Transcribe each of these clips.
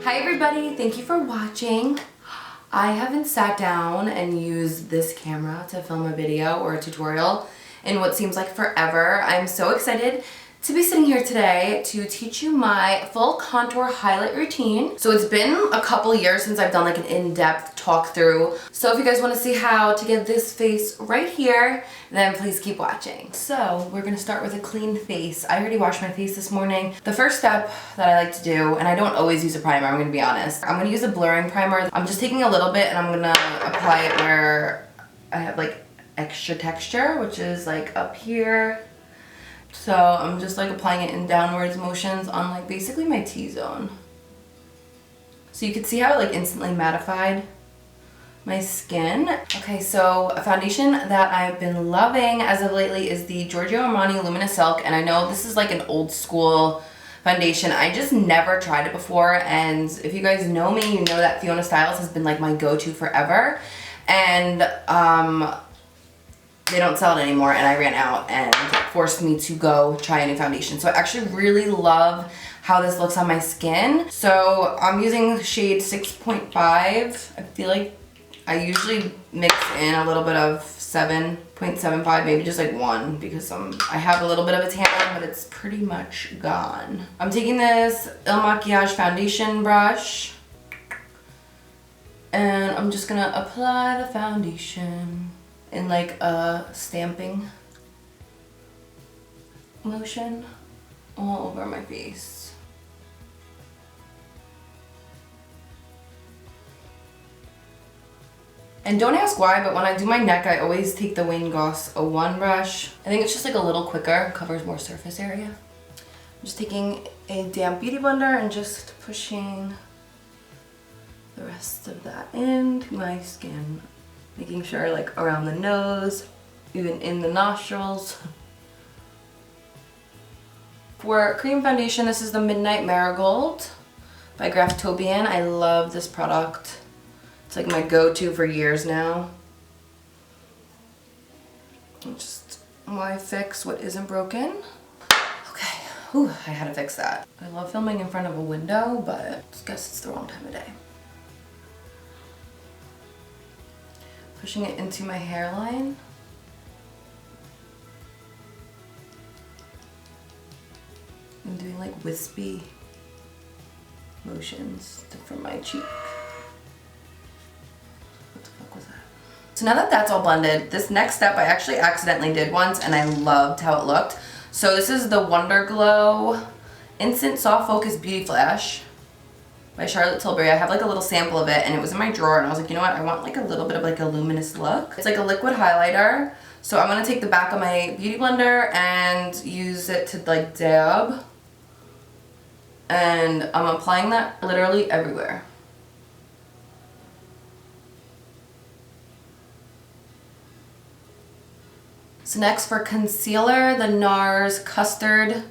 Hi everybody, thank you for watching. I haven't sat down and used this camera to film a video or a tutorial in what seems like forever. I'm so excited to be sitting here today to teach you my full contour highlight routine. So it's been a couple years since I've done like an in-depth talk through. So if you guys want to see how to get this face right here, then please keep watching. So we're gonna start with a clean face. I already washed my face this morning. The first step that I like to do, and I don't always use a primer, I'm gonna be honest. I'm gonna use a blurring primer. I'm just taking a little bit and I'm gonna apply it where I have like extra texture, which is like up here. So I'm just like applying it in downwards motions on like basically my T-zone. So you can see how it like instantly mattified my skin. Okay, so a foundation that I've been loving as of lately is the Giorgio Armani Luminous Silk, and I know this is like an old school foundation. I just never tried it before, and if you guys know me, you know that Fiona Styles has been like my go-to forever, and they don't sell it anymore and I ran out and it forced me to go try a new foundation. So I actually really love how this looks on my skin. So I'm using shade 6.5. I feel like I usually mix in a little bit of 7.75, maybe just like 1, because I have a little bit of a tan, but it's pretty much gone. I'm taking this Il Makiage foundation brush and I'm just gonna apply the foundation in like a stamping motion all over my face. And don't ask why, but when I do my neck, I always take the Wayne Goss 01 brush. I think it's just like a little quicker, covers more surface area. I'm just taking a damp beauty blender and just pushing the rest of that into my skin. Making sure like around the nose, even in the nostrils. For cream foundation, this is the Midnight Marigold by Graftobian. I love this product. It's like my go-to for years now. Just why fix what isn't broken. Okay, whew, I had to fix that. I love filming in front of a window, but I guess it's the wrong time of day. Pushing it into my hairline. I'm doing like wispy motions from my cheek. What the fuck was that? So now that that's all blended, this next step I actually accidentally did once and I loved how it looked. So this is the Wonder Glow Instant Soft Focus Beauty Flash by Charlotte Tilbury. I have like a little sample of it and it was in my drawer and I was like, you know what, I want like a little bit of like a luminous look. It's like a liquid highlighter. So I'm gonna take the back of my beauty blender and use it to like dab. And I'm applying that literally everywhere. So next for concealer, the NARS Custard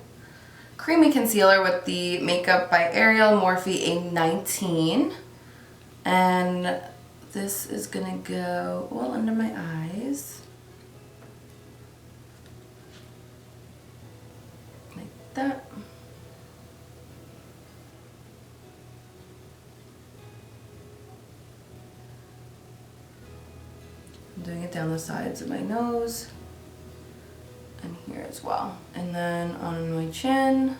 Creamy Concealer with the Makeup by Ariel Morphe A19. And this is gonna go all under my eyes. Like that. I'm doing it down the sides of my nose. And here as well. And then on my chin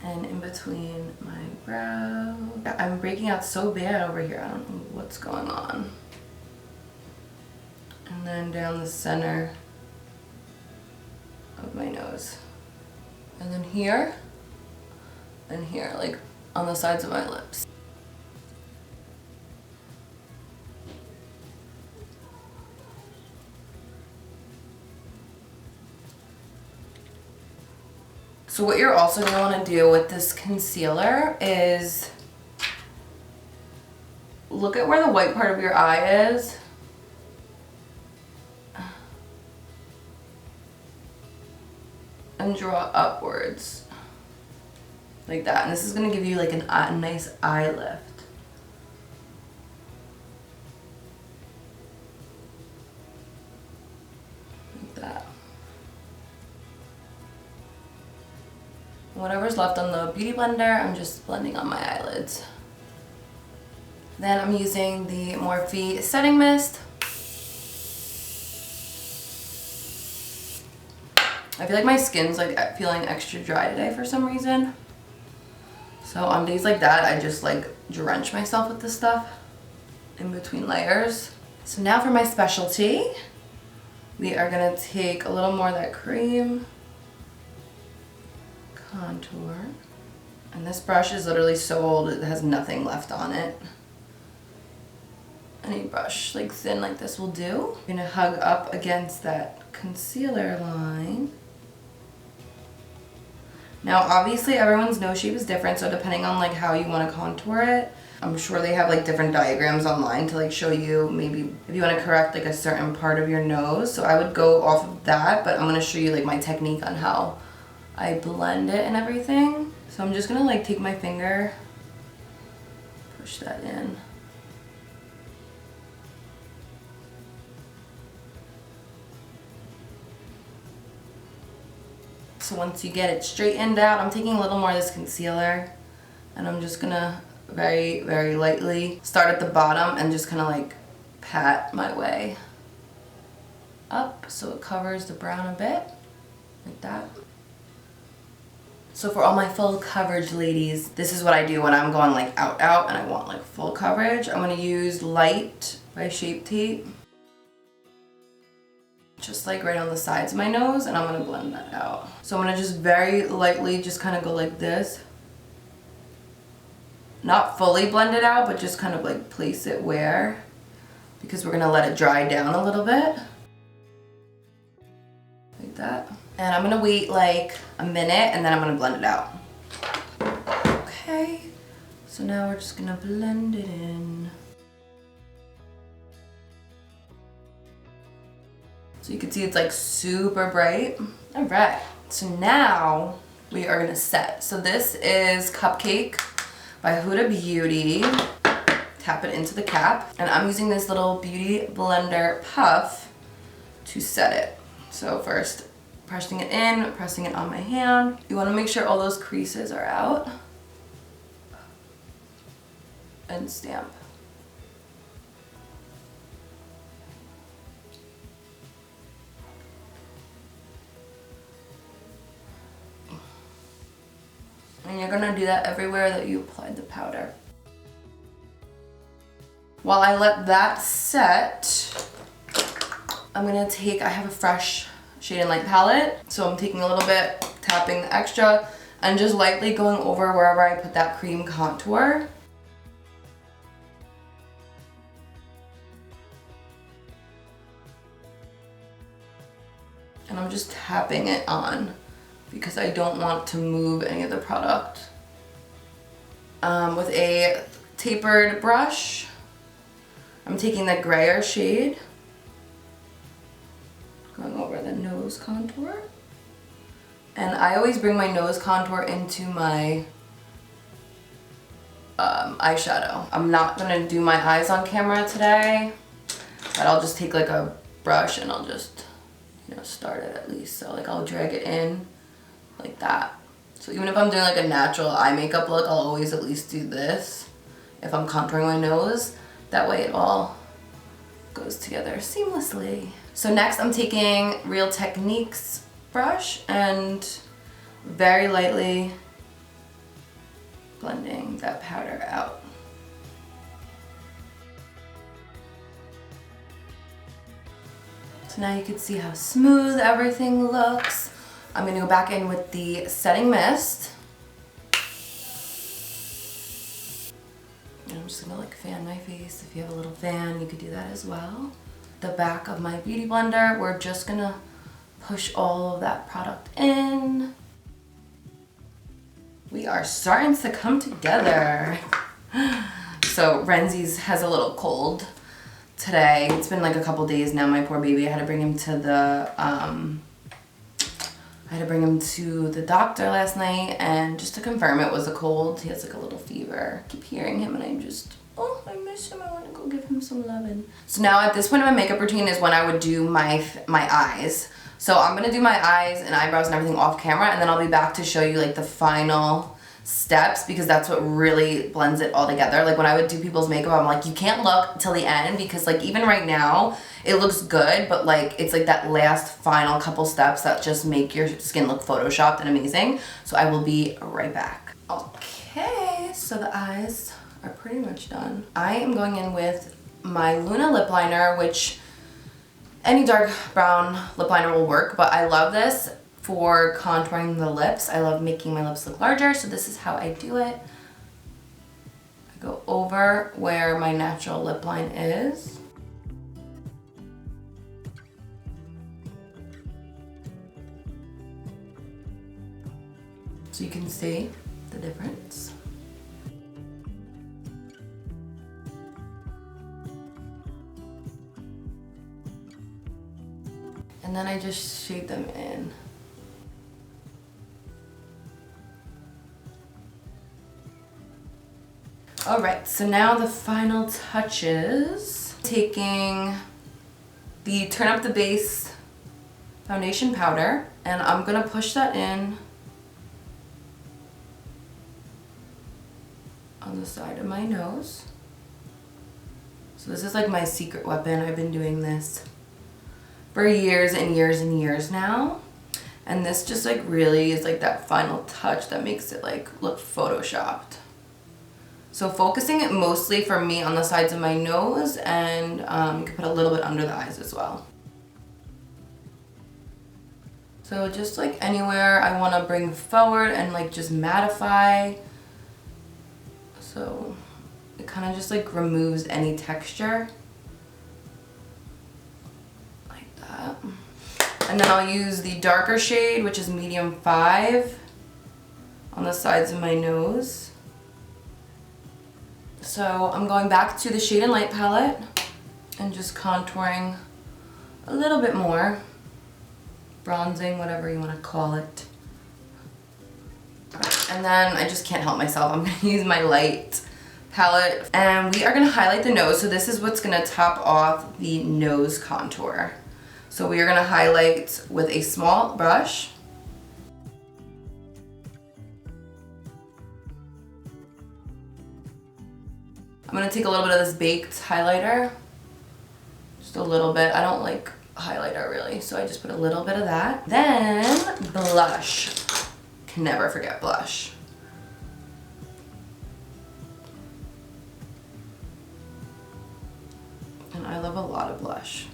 and in between my brow. I'm breaking out so bad over here. I don't know what's going on. And then down the center of my nose. And then here and here, like on the sides of my lips. So what you're also going to want to do with this concealer is look at where the white part of your eye is. And draw upwards. Like that. And this is going to give you like a nice eye lift. Like that. Whatever's left on the Beauty Blender, I'm just blending on my eyelids. Then I'm using the Morphe Setting Mist. I feel like my skin's like feeling extra dry today for some reason. So on days like that, I just like drench myself with this stuff in between layers. So now for my specialty, we are gonna take a little more of that cream contour. And this brush is literally so old, it has nothing left on it. Any brush like thin like this will do. I'm gonna hug up against that concealer line. Now obviously everyone's nose shape is different, so depending on like how you want to contour it, I'm sure they have like different diagrams online to like show you maybe if you want to correct like a certain part of your nose. So I would go off of that, but I'm gonna show you like my technique on how I blend it and everything. So I'm just gonna like take my finger, push that in. So once you get it straightened out, I'm taking a little more of this concealer and I'm just gonna very, very lightly start at the bottom and just kind of like pat my way up so it covers the brown a bit, like that. So for all my full coverage ladies, this is what I do when I'm going like out and I want like full coverage. I'm gonna use Light by Shape Tape, just like right on the sides of my nose, and I'm gonna blend that out. So I'm gonna just very lightly just kind of go like this. Not fully blend it out, but just kind of like place it where, because we're gonna let it dry down a little bit. Like that. And I'm gonna wait like a minute and then I'm gonna blend it out. Okay, so now we're just gonna blend it in. So you can see it's like super bright. All right, so now we are gonna set. So this is Cupcake by Huda Beauty. Tap it into the cap. And I'm using this little Beauty Blender puff to set it. So first, pressing it in, pressing it on my hand. You wanna make sure all those creases are out. And stamp. And you're gonna do that everywhere that you applied the powder. While I let that set, I'm gonna take, I have a fresh Shade and Light palette, so I'm taking a little bit, tapping the extra, and just lightly going over wherever I put that cream contour. And I'm just tapping it on, because I don't want to move any of the product. With a tapered brush, I'm taking the grayer shade, going over the nose contour. And I always bring my nose contour into my eyeshadow. I'm not gonna do my eyes on camera today, but I'll just take like a brush and I'll just, you know, start it at least. So like I'll drag it in like that. So even if I'm doing like a natural eye makeup look, I'll always at least do this if I'm contouring my nose. That way it all goes together seamlessly. So next I'm taking Real Techniques brush and very lightly blending that powder out. So now you can see how smooth everything looks. I'm gonna go back in with the setting mist. And I'm just gonna like fan my face. If you have a little fan, you could do that as well. The back of my Beauty Blender, we're just gonna push all of that product in. We are starting to come together. So Renzi's has a little cold today. It's been like a couple days now, my poor baby. I had to bring him to the doctor last night, and just to confirm it was a cold. He has like a little fever. I keep hearing him and I'm just, oh, I miss him. I want to go give him some loving. So now at this point in my makeup routine is when I would do my eyes. So I'm gonna do my eyes and eyebrows and everything off camera, and then I'll be back to show you like the final steps, because that's what really blends it all together. Like when I would do people's makeup, I'm like, you can't look till the end, because like even right now it looks good, but like it's like that last final couple steps that just make your skin look photoshopped and amazing. So I will be right back. Okay, so the eyes are pretty much done. I am going in with my Luna lip liner, which any dark brown lip liner will work, but I love this for contouring the lips. I love making my lips look larger, so this is how I do it. I go over where my natural lip line is. So you can see the difference. And then I just shade them in. All right, so now the final touches. Taking the Turn Up the Base foundation powder, and I'm gonna push that in on the side of my nose. So this is like my secret weapon. I've been doing this for years and years and years now. And this just like really is like that final touch that makes it like look photoshopped. So focusing it mostly for me on the sides of my nose, and you can put a little bit under the eyes as well. So just like anywhere I want to bring forward and like just mattify. So it kind of just like removes any texture. And then I'll use the darker shade, which is medium 5, on the sides of my nose. So I'm going back to the Shade and Light palette and just contouring a little bit more. Bronzing, whatever you want to call it. And then I just can't help myself. I'm going to use my light palette. And we are going to highlight the nose. So this is what's going to top off the nose contour. So we are going to highlight with a small brush. I'm going to take a little bit of this baked highlighter. Just a little bit. I don't like highlighter really, so I just put a little bit of that. Then blush. Can never forget blush. And I love a lot of blush.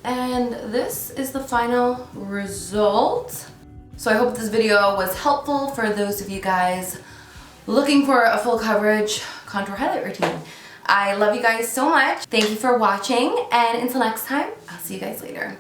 And this is the final result. So I hope this video was helpful for those of you guys looking for a full coverage contour highlight routine. I love you guys so much. Thank you for watching, and until next time, I'll see you guys later.